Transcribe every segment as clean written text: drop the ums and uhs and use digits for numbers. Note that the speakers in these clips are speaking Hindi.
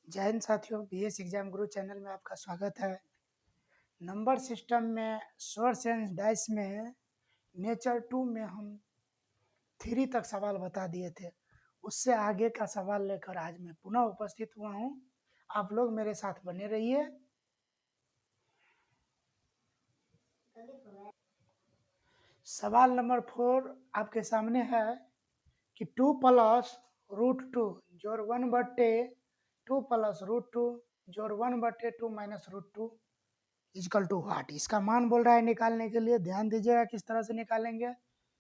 जय हिंद साथियों, बीएस एग्जाम गुरु चैनल में आपका स्वागत है। नंबर सिस्टम में सोर्स एंड डाइस में नेचर 2 में हम 3 तक सवाल बता दिए थे। उससे आगे का सवाल लेकर आज मैं पुनः उपस्थित हुआ हूँ। आप लोग मेरे साथ बने रहिए। सवाल नंबर 4 आपके सामने है कि 2 प्लस रूट 2 जोड़ 1/2 प्लस रूट 2 जोड़ 1/2 minus root 2 equal to what. इसका मान बोल रहा है निकालने के लिए। ध्यान दीजिएगा किस तरह से निकालेंगे।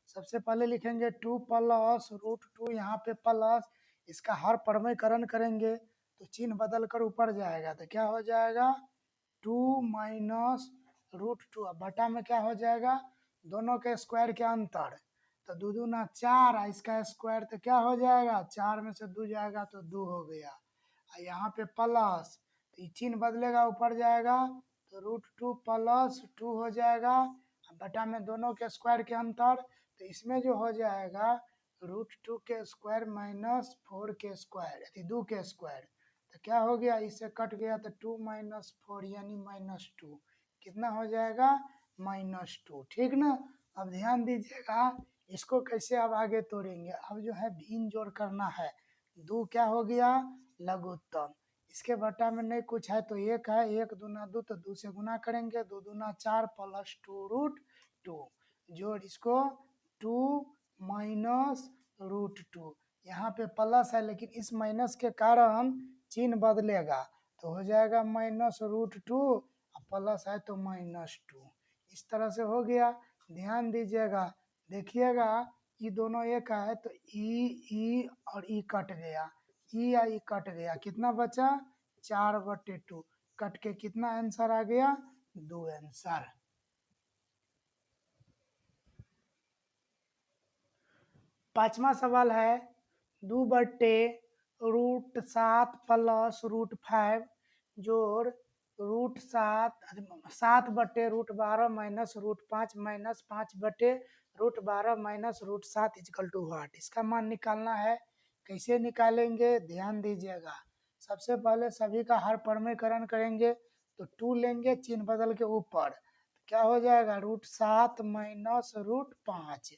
सबसे पहले लिखेंगे 2 प्लस रूट 2, यहाँ पे प्लस, इसका हर परमेकरण करेंगे तो चिन्ह बदल कर ऊपर जाएगा तो क्या हो जाएगा 2 माइनस रूट 2। अब बटा में क्या हो जाएगा, दोनों के स्क्वायर के अंतर, तो 2 दूना 4, इसका स्क्वायर तो क्या हो जाएगा 4 में से 2 जाएगा तो 2 हो गया। यहाँ पे प्लस, तो चिन्ह बदलेगा ऊपर जाएगा तो रूट 2 प्लस 2 हो जाएगा। बटा में दोनों के स्क्वायर के अंतर, तो इसमें जो हो जाएगा रूट 2 के स्क्वायर माइनस 4 के स्क्वायर यानी 2 के स्क्वायर, तो क्या हो गया, इससे कट गया तो 2 माइनस 4 यानी -2। कितना हो जाएगा -2, ठीक ना। अब ध्यान दीजिएगा इसको कैसे अब आगे तोड़ेंगे। अब जो है भिन्न जोड़ करना है। 2 क्या हो गया लघुत्तम, इसके बटा में नहीं कुछ है तो 1 है, 1 दूना 2 तो 2 से गुना करेंगे, 2 दूना 4 प्लस 2 रूट 2 जोड़ इसको 2 माइनस रूट 2। यहाँ पे प्लस है लेकिन इस माइनस के कारण चिन्ह बदलेगा तो हो जाएगा -√2, प्लस है तो -2। इस तरह से हो गया। ध्यान दीजिएगा, देखिएगा ये दोनों एक है तो ई और ई कट गया, ई या ई कट गया, कितना बचा 4/2, कट के कितना आंसर आ गया 2 आंसर। पांचवा सवाल है 2/√7 प्लस √5 जोड़ √7 7/√12 minus √5 minus 5/√12 minus √7 equal to what. इसका मान निकालना है। कैसे निकालेंगे ध्यान दीजिएगा। सबसे पहले सभी का हर परमेकरण करेंगे तो 2 लेंगे, चिन्ह बदल के ऊपर क्या हो जाएगा √7 माइनस √5,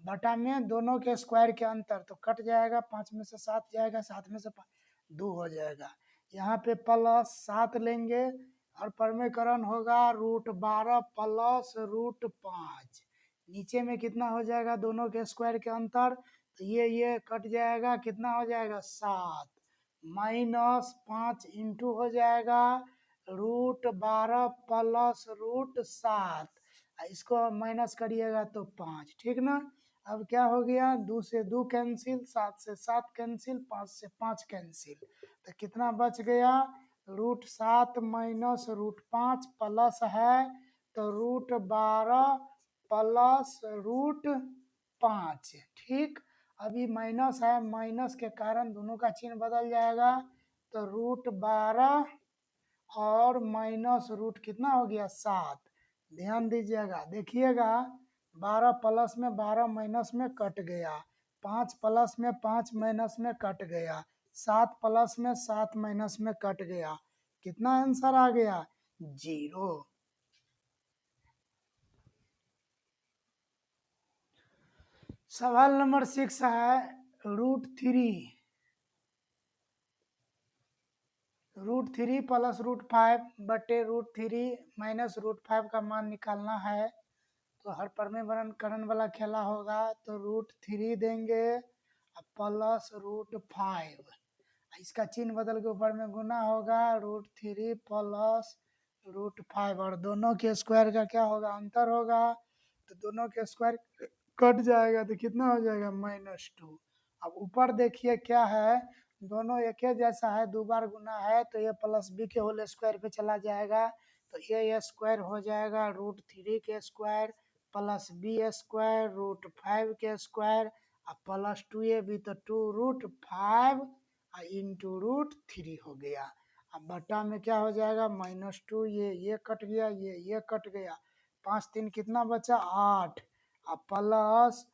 बटा में दोनों के स्क्वायर के अंतर तो कट जाएगा, 5 में से 7 जाएगा, 7 में से 5 2 हो जाएगा। यहाँ पे प्लस 7 लेंगे और परमेकरण होगा √12 प्लस √5, नीचे में कितना हो जाएगा दोनों के स्क्वायर के अंतर, तो ये कट जाएगा, कितना हो जाएगा 7 माइनस 5 इंटू हो जाएगा √12 प्लस √7, इसको माइनस करिएगा तो 5, ठीक ना। अब क्या हो गया 2 से 2 कैंसिल, 7 से 7 कैंसिल, 5 से 5 कैंसिल, तो कितना बच गया √7 माइनस √5 प्लस है तो √12 प्लस √5, ठीक। अभी माइनस है, माइनस के कारण दोनों का चिन्ह बदल जाएगा तो √12 और माइनस रूट कितना हो गया 7। ध्यान दीजिएगा, देखिएगा 12 प्लस में 12 माइनस में कट गया, 5 प्लस में 5 माइनस में कट गया, 7 प्लस में 7 माइनस में कट गया, कितना आंसर आ गया 0। सवाल नंबर 6 है √3 प्लस √5 बटे √3 माइनस √5 का मान निकालना है। तो हर परमेकरण वाला खेला होगा तो √3 देंगे प्लस √5, इसका चिन्ह बदल के ऊपर में गुना होगा √3 प्लस √5 और दोनों के स्क्वायर का क्या होगा अंतर होगा, तो दोनों के स्क्वायर कट जाएगा तो कितना हो जाएगा -2। अब ऊपर देखिए क्या है, दोनों एक ही जैसा है, 2 बार गुना है तो ये प्लस बी के होल स्क्वायर पे चला जाएगा तो ये स्क्वायर हो जाएगा √3 के स्क्वायर प्लस बी स्क्वायर √5 के स्क्वायर प्लस 2ab तो 2√5 इंटू √3 हो गया। अब बटा में क्या हो जाएगा -2, ये कट गया, ये कट गया, 5 3 कितना बचा 8 प्लस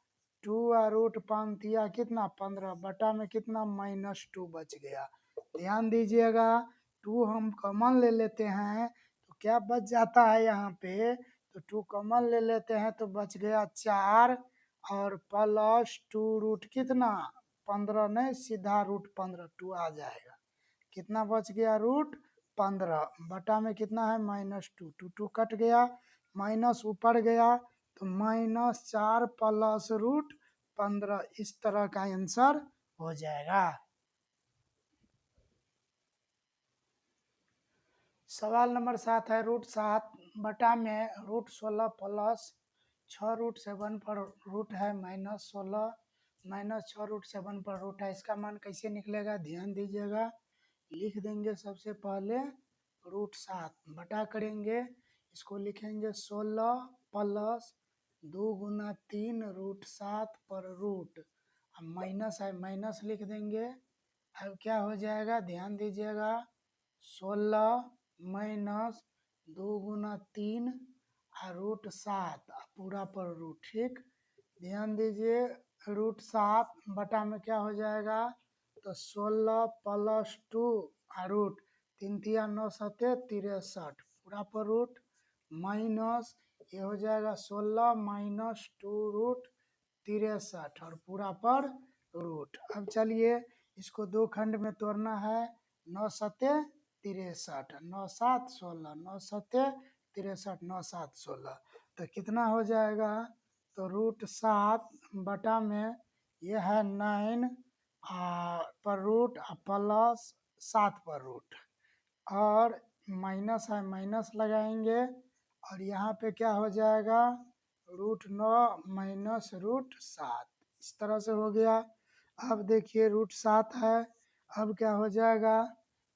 2 √5 कितना 15, बटा में कितना -2 बच गया। ध्यान दीजिएगा, 2 हम कॉमन ले लेते हैं तो क्या बच जाता है यहाँ पे, तो 2 कॉमन ले लेते हैं तो बच गया 4 और प्लस 2 रूट कितना 15, नहीं सीधा रूट 15 2 आ जाएगा। कितना बच गया रूट 15 बटा में कितना है -2, 2 2 कट गया, माइनस ऊपर गया तो -4 प्लस रूट 15, इस तरह का आंसर हो जाएगा। सवाल नंबर 7 है √7 बटा में √16 प्लस 6 √7 पर रूट है -16 -6 √7 पर रूट है। इसका मान कैसे निकलेगा, ध्यान दीजिएगा। लिख देंगे सबसे पहले √7 बटा करेंगे, इसको लिखेंगे 16 प्लस 2 गुना 3 √7 पर रूट, अब माइनस है माइनस लिख देंगे। अब क्या हो जाएगा, ध्यान दीजिएगा, 16 माइनस 2 गुना 3 और √7 पूरा पर रूट, ठीक। ध्यान दीजिए, √7 बटा में क्या हो जाएगा, तो 16 प्लस 2 और रूट 3 3 9 7 63 पूरा पर रूट माइनस ये हो जाएगा 16 माइनस 2 रूट 63 और पूरा पर रूट। अब चलिए इसको 2 खंड में तोड़ना है, 9 सत्ते 63, 9 7 16, 9 सत्ते 63, 9 7 16, तो कितना हो जाएगा, तो √7 बटा में ये है 9 पर रूट प्लस 7 पर रूट और माइनस है माइनस लगाएंगे और यहाँ पे क्या हो जाएगा, √9 माइनस √7, इस तरह से हो गया। अब देखिए √7 है, अब क्या हो जाएगा,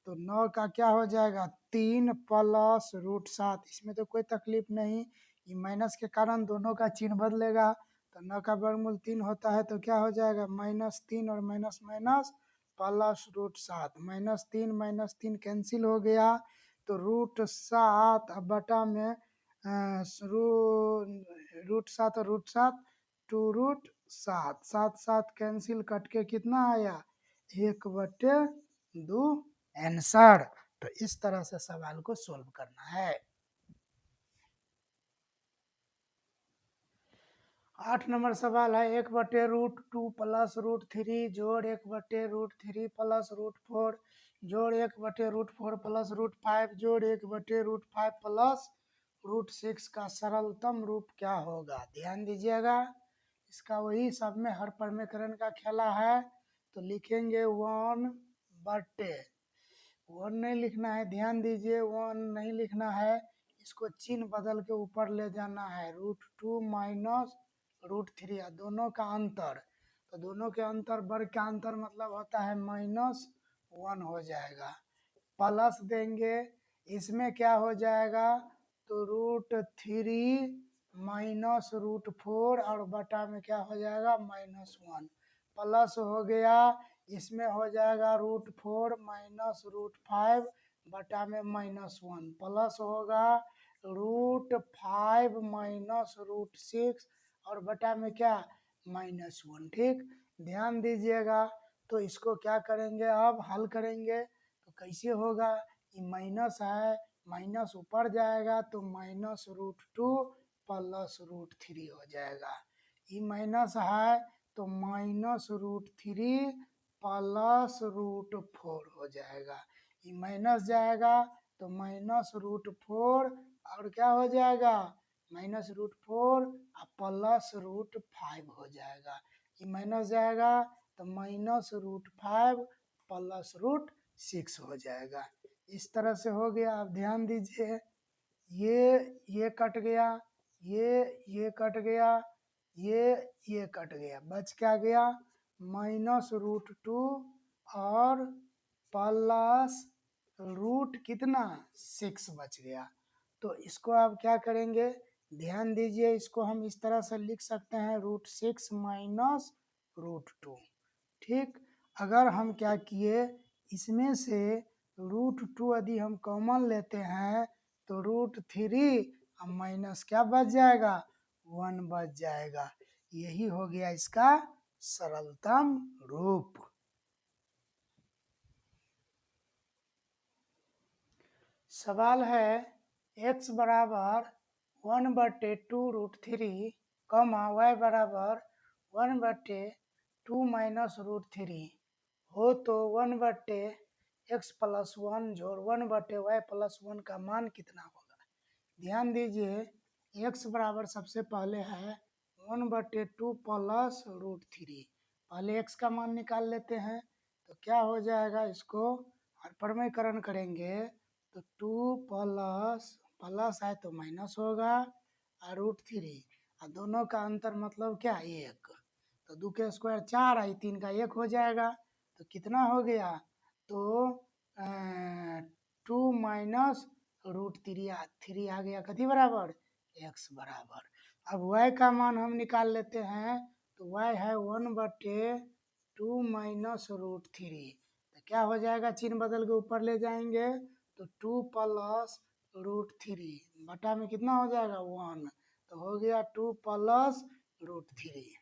तो 9 का क्या हो जाएगा 3 प्लस √7, इसमें तो कोई तकलीफ नहीं, ये माइनस के कारण दोनों का चिन्ह बदलेगा, तो 9 का वर्गमूल 3 होता है तो क्या हो जाएगा -3 और माइनस माइनस प्लस √7, -3 कैंसिल हो गया, तो √7 बटा में √7 और √7 2 √7, 7 7 कैंसिल कट के कितना आया 1/2 आंसर। तो इस तरह से सवाल को सोल्व करना है। 8 नंबर सवाल है, 1/√2 प्लस √3 जोड़ 1/√3 प्लस √4 जोड़ 1/√4 प्लस √5 जोड़ 1/√5 प्लस √6 का सरलतम रूप क्या होगा। ध्यान दीजिएगा, इसका वही सब में हर प्रमेयकरण का खेला है, तो लिखेंगे 1/1 नहीं लिखना है, ध्यान दीजिए 1 नहीं लिखना है, इसको चिन्ह बदल के ऊपर ले जाना है, √2 माइनस √3 दोनों का अंतर, तो दोनों के अंतर वर्ग का अंतर मतलब होता है -1 हो जाएगा, प्लस देंगे, इसमें क्या हो जाएगा, तो √3 माइनस √4 और बटा में क्या हो जाएगा -1 प्लस हो गया, इसमें हो जाएगा √4 माइनस √5 बटा में -1 प्लस होगा √5 माइनस √6 और बटा में क्या -1, ठीक। ध्यान दीजिएगा, तो इसको क्या करेंगे, अब हल करेंगे तो कैसे होगा, ये माइनस है माइनस ऊपर जाएगा तो -√2 प्लस √3 हो जाएगा, ये माइनस है तो -√3 प्लस √4 हो जाएगा, ये माइनस जाएगा तो -√4 और क्या हो जाएगा -√4 प्लस √5 हो जाएगा, ये माइनस जाएगा तो -√5 प्लस √6 हो जाएगा, इस तरह से हो गया। अब ध्यान दीजिए, ये कट गया, ये कट गया, ये कट गया, बच क्या गया -√2 और प्लस रूट कितना 6 बच गया। तो इसको आप क्या करेंगे, ध्यान दीजिए, इसको हम इस तरह से लिख सकते हैं √6 माइनस √2, ठीक। अगर हम क्या किए, इसमें से √2 यदि हम कॉमन लेते हैं तो √3 माइनस क्या बच जाएगा 1 बच जाएगा, यही हो गया इसका सरलतम रूप। सवाल है x बराबर 1/2√3 कॉमा y बराबर 1/2 माइनस रूट थ्री हो तो 1/x+1 जोड़ 1/y+1 का मान कितना होगा। ध्यान दीजिए x बराबर सबसे पहले है 1/2 प्लस रूट थ्री। पहले x का मान निकाल लेते हैं तो क्या हो जाएगा, इसको हरपरमेकरण करेंगे तो 2 प्लस है तो माइनस होगा और रूट थ्री और दोनों का अंतर मतलब क्या, एक। तो 2 के स्क्वायर 4 आई, 3 का 1 हो जाएगा तो कितना हो गया, तो 2 माइनस रूट थ्री आ गया कथी बराबर, x बराबर। अब y का मान हम निकाल लेते हैं तो y है 1/2 माइनस रूट थ्री। तो क्या हो जाएगा, चिन्ह बदल के ऊपर ले जाएंगे तो 2 प्लस रूट थ्री बटा में कितना हो जाएगा 1, तो हो गया 2 प्लस रूट थ्री।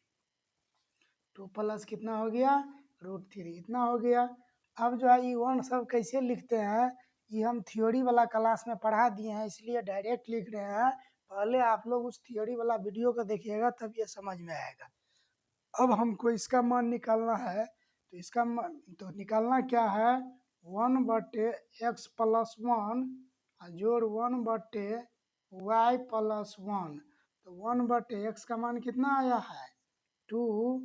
2 प्लस कितना हो गया रूट थ्री, इतना हो गया। अब जो है ये वन सब कैसे लिखते हैं, ये हम थ्योरी वाला क्लास में पढ़ा दिए हैं इसलिए डायरेक्ट लिख रहे हैं। पहले आप लोग उस थ्योरी वाला वीडियो को देखिएगा तब ये समझ में आएगा। अब हमको इसका मान निकालना है तो इसका मान तो निकालना क्या है, 1/x+1 जोड़ 1/y+1। तो 1/x का मान कितना आया है 2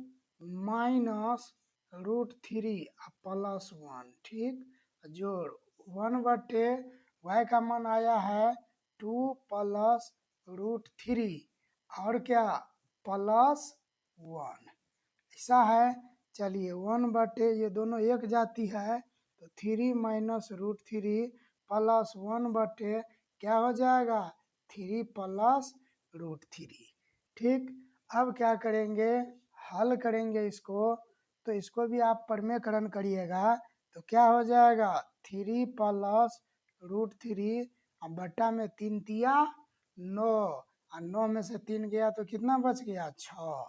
माइनस रूट थ्री प्लस 1, ठीक, जोड़ 1/y का मान आया है 2 प्लस रूट थ्री और क्या प्लस 1, ऐसा है। चलिए 1/, ये दोनों एक जाती है तो 3 माइनस रूट थ्री प्लस 1/, क्या हो जाएगा 3 प्लस रूट थ्री, ठीक। अब क्या करेंगे, हल करेंगे इसको, तो इसको भी आप परमेकरण करिएगा तो क्या हो जाएगा 3 प्लस रूट थ्री बटा में 3 तिया 9 और 9 में से 3 गया तो कितना बच गया 6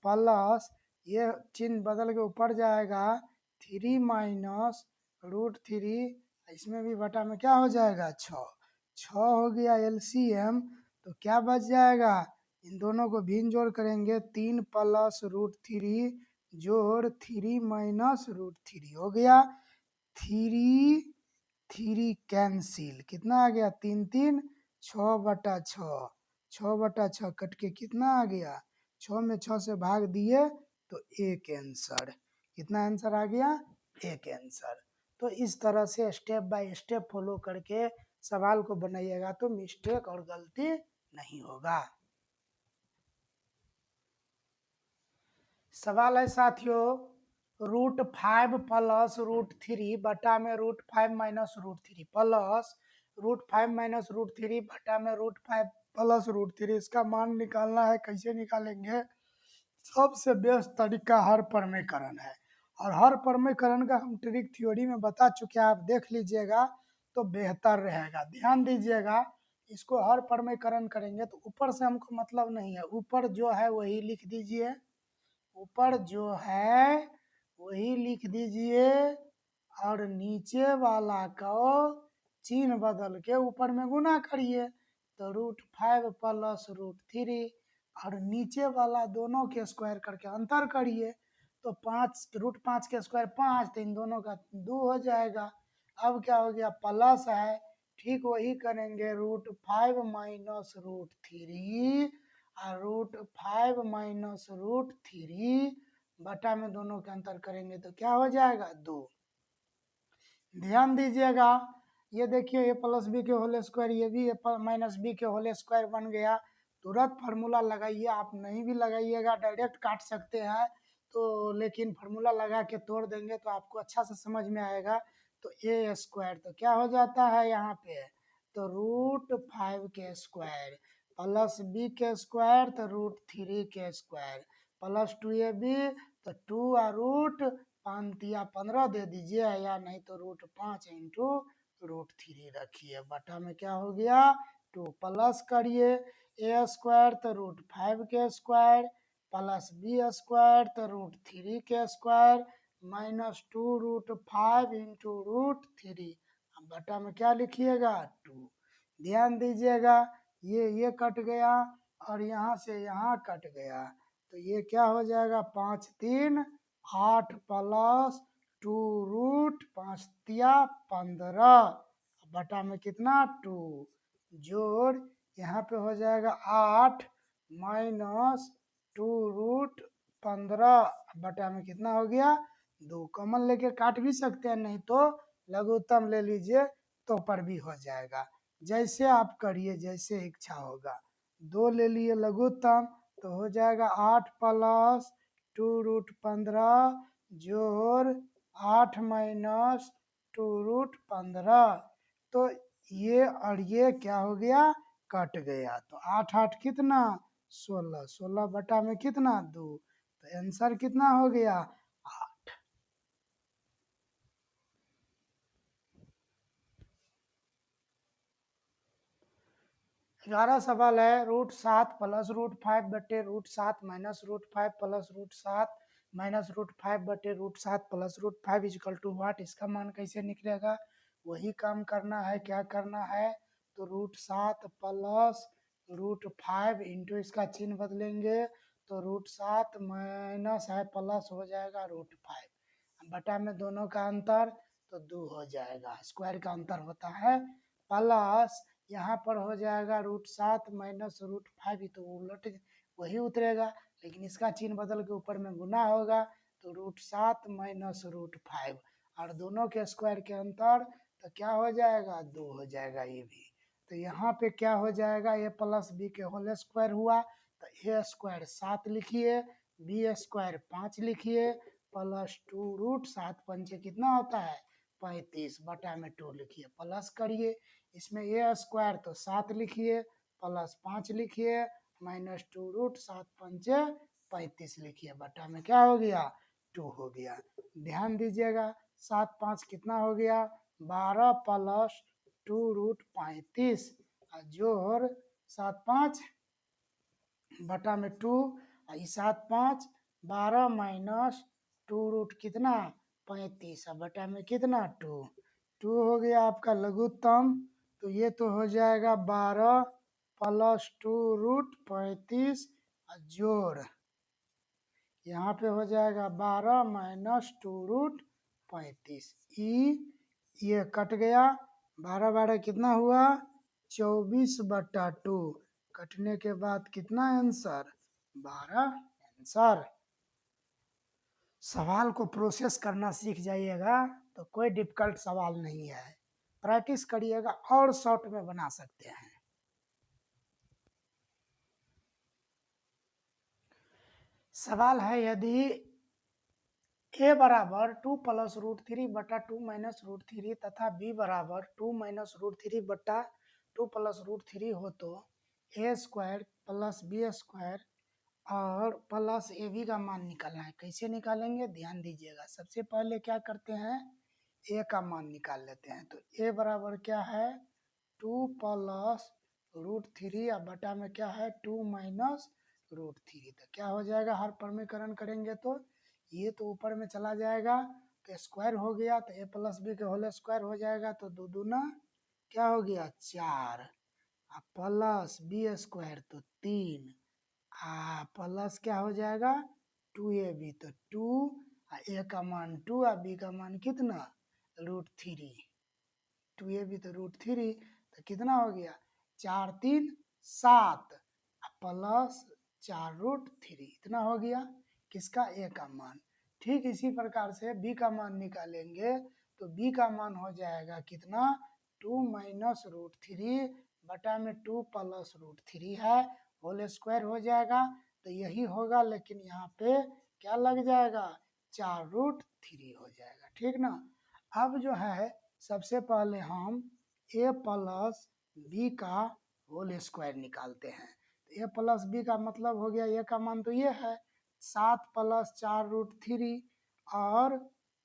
प्लस ये चिन्ह बदल के ऊपर जाएगा 3 माइनस रूट थ्री, इसमें भी बटा में क्या हो जाएगा 6 हो गया एलसीएम। तो क्या बच जाएगा, इन दोनों को भिन्न जोड़ करेंगे 3 प्लस रूट थ्री जोड़ 3 माइनस रूट थ्री हो गया 3 3 कैंसिल, कितना आ गया 3 3 6/6, 6/6 कट के कितना आ गया 6 में 6 से भाग दिए तो एक आंसर, कितना आंसर आ गया एक आंसर। तो इस तरह से स्टेप बाय स्टेप फॉलो करके सवाल को बनाइएगा तो मिस्टेक और गलती नहीं होगा। सवाल है साथियों, √5 प्लस रूट थ्री बटा में √5 minus root three plus √5 minus root three बटा में √5 प्लस रूट थ्री, इसका मान निकालना है। कैसे निकालेंगे, सबसे बेस्ट तरीका हर परमेकरण है और हर परमेकरण का हम ट्रिक थ्योरी में बता चुके हैं, आप देख लीजिएगा तो बेहतर रहेगा। ध्यान दीजिएगा, इसको हर परमेकरण करेंगे तो ऊपर से हमको मतलब नहीं है, ऊपर जो है वही लिख दीजिए, ऊपर जो है वही लिख दीजिए और नीचे वाला को चिन्ह बदल के ऊपर में गुना करिए तो √5 प्लस रूट थ्री और नीचे वाला दोनों के स्क्वायर करके अंतर करिए तो 5 √5 के स्क्वायर 5, तो इन दोनों का 2 हो जाएगा। अब क्या हो गया प्लस है, ठीक वही करेंगे √5 माइनस रूट थ्री और √5 माइनस रूट थ्री बटा में दोनों के अंतर करेंगे तो क्या हो जाएगा 2। ध्यान दीजिएगा, ये देखिए ए प्लस बी के होल स्क्वायर, ये भी ए माइनस बी के होल स्क्वायर बन गया। तुरंत फार्मूला लगाइए, आप नहीं भी लगाइएगा डायरेक्ट काट सकते हैं तो, लेकिन फार्मूला लगा के तोड़ देंगे तो आपको अच्छा से समझ में आएगा। तो ए स्क्वायर तो क्या हो जाता है यहाँ पे, तो √5 के स्क्वायर प्लस बी के स्क्वायर तो √3 के स्क्वायर प्लस 2ab तो 2 और रूट 5 या 15 दे दीजिए या नहीं तो √5 इंटू √3 रखिए बटा में क्या हो गया 2 प्लस करिए ए स्क्वायर तो √5 के स्क्वायर प्लस बी स्क्वायर तो √3 के स्क्वायर माइनस 2 √5 इंटू √3 अब बटा में क्या लिखिएगा 2। ध्यान दीजिएगा ये कट गया और यहाँ से यहाँ कट गया, तो ये क्या हो जाएगा 5 3 8 प्लस 2 रूट 5 तिया 15 बटा में कितना 2 जोड़ यहाँ पे हो जाएगा 8 माइनस 2 रूट 15 बटा में कितना हो गया 2। कॉमन लेके काट भी सकते हैं, नहीं तो लघुत्तम ले लीजिए तो पर भी हो जाएगा, जैसे आप करिए जैसे इच्छा होगा। 2 ले लिए लघुत्तम तो हो जाएगा 8 प्लस 2 रूट 15 जोड़ 8 माइनस 2 रूट 15, तो ये और ये क्या हो गया कट गया, तो 8 8 कितना 16, 16 बटा में कितना 2, तो आंसर कितना हो गया 8। 11 सवाल है √7 प्लस √5 बटे √7 माइनस √5 प्लस √7 माइनस √5 बटे √7 प्लस √5 इजकल टू व्हाट। इसका मान कैसे निकलेगा, वही काम करना है। क्या करना है, तो √7 प्लस √5 इंटू इसका चिन्ह बदलेंगे तो √7 माइनस है प्लस हो जाएगा √5 बटा में दोनों का अंतर तो 2 हो जाएगा, स्क्वायर का अंतर होता है प्लस यहाँ पर हो जाएगा √7 माइनस √5, तो उलट वही उतरेगा, लेकिन इसका चिन्ह बदल के ऊपर में गुना होगा तो √7 माइनस √5 और दोनों के स्क्वायर के अंतर तो क्या हो जाएगा 2 हो जाएगा ये भी। तो यहाँ पे क्या हो जाएगा a प्लस बी के होल स्क्वायर हुआ, तो a स्क्वायर 7 लिखिए, बी स्क्वायर 5 लिखिए प्लस 2 √7 पंचे कितना होता है 35 बटा में 2 लिखिए प्लस करिए, इसमें ए स्क्वायर तो 7 लिखिए प्लस 5 लिखिए माइनस 2 √7 पंचे 35 लिखिए बटा में क्या हो गया 2 हो गया। ध्यान दीजिएगा 7 5 कितना हो गया 12 प्लस 2 √35 जोड़ 7 5 बटा में 2 और 7 5 12 माइनस 2 रूट कितना 35 बटा में कितना 2 2 हो गया आपका लघुत्तम, तो ये तो हो जाएगा 12 प्लस 2 रूट 35 जोड़ यहाँ पे हो जाएगा 12 माइनस 2 रूट 35 ये कट गया 12 12 कितना हुआ 24 बटा 2 कटने के बाद कितना आंसर 12 आंसर। सवाल को प्रोसेस करना सीख जाइएगा तो कोई डिफिकल्ट सवाल नहीं है, प्रैक्टिस करिएगा और शॉर्ट में बना सकते हैं। सवाल है यदि a बराबर 2 प्लस √3 बटा 2 माइनस √3 तथा b बराबर 2 माइनस √3 बटा 2 प्लस √3 हो तो a square plus B square और प्लस ए बी का मान निकालना है। कैसे निकालेंगे ध्यान दीजिएगा, सबसे पहले क्या करते हैं ए का मान निकाल लेते हैं, तो ए बराबर क्या है 2 प्लस √3 और बटा में क्या है 2 माइनस √3, तो क्या हो जाएगा हर परमीकरण करेंगे तो ये तो ऊपर में चला जाएगा तो स्क्वायर हो गया, तो ए प्लस बी के होल स्क्वायर हो जाएगा तो 2 दूना क्या हो गया 4 प्लस बी स्क्वायर तो 3 प्लस क्या हो जाएगा 2ab तो 2 ए का मान 2 और बी का मान कितना √3, 2ab तो √3 तो कितना हो गया 4 3 7 प्लस 4√3 इतना हो गया किसका ए का मान। ठीक इसी प्रकार से बी का मान निकालेंगे तो बी का मान हो जाएगा कितना 2 माइनस √3 बटा में 2 प्लस √3 है होल स्क्वायर हो जाएगा, तो यही होगा लेकिन यहाँ पे क्या लग जाएगा 4√3 हो जाएगा। ठीक ना, अब जो है सबसे पहले हम a प्लस बी का होल स्क्वायर निकालते हैं, तो a प्लस बी का मतलब हो गया a का मान तो ये है 7 प्लस 4√3 और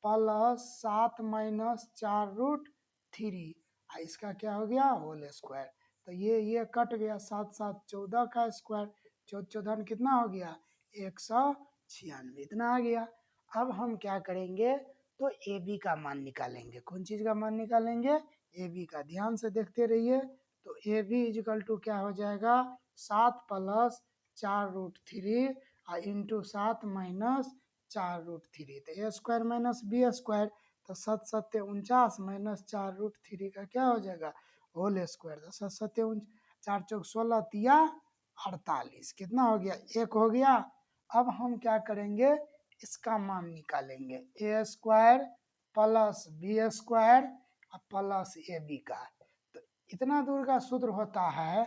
प्लस 7 माइनस 4√3 इसका क्या हो गया होल स्क्वायर, तो ये कट गया 7 7 14 का स्क्वायर 14 कितना हो गया 196 इतना आ गया। अब हम क्या करेंगे तो ए बी का मान निकालेंगे। कौन चीज़ का मान निकालेंगे? ए बी का। ध्यान से देखते रहिए। तो ए बी इजिकल टू क्या हो जाएगा? 7 प्लस 4√3 और इंटू 7 माइनस 4√3। तो ए स्क्वायर माइनस बी स्क्वायर, तो 7 सत्ते 49 माइनस 4√3 का क्या हो जाएगा? Whole square. तो 7 सत्ते 4 चौक 16 तिया 48। कितना हो गया? 1 हो गया। अब हम क्या करेंगे? इसका मान निकालेंगे। A square plus B square plus A B का। तो इतना दूर का सूत्र होता है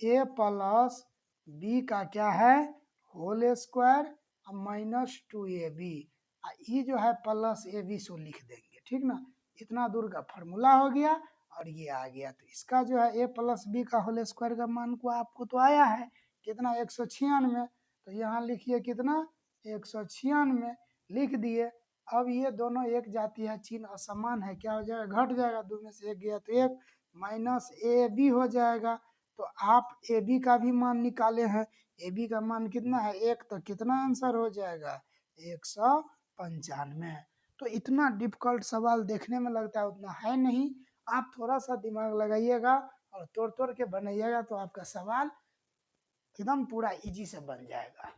ए प्लस बी का क्या है? Whole square -2ab। ये जो है प्लस ए बी सो लिख देंगे, ठीक ना। इतना दूर का फार्मूला हो गया और ये आ गया। तो इसका जो है ए प्लस बी का होल स्क्वायर का मान को आपको तो आया है कितना? 196। तो यहाँ लिखिए कितना? 196 लिख दिए। अब ये दोनों एक जाती है, चिन्ह असमान है, क्या हो जाएगा? घट जाएगा। 2 में से 1 गया तो 1 माइनस ए बी हो जाएगा। तो आप ए बी का भी मान निकाले हैं। ए बी का मान कितना है? 1। तो कितना आंसर हो जाएगा? 195। तो इतना डिफिकल्ट सवाल देखने में लगता है उतना है नहीं। आप थोड़ा सा दिमाग लगाइएगा और तोड़ तोड़ के बनाइएगा तो आपका सवाल एकदम पूरा इजी से बन जाएगा।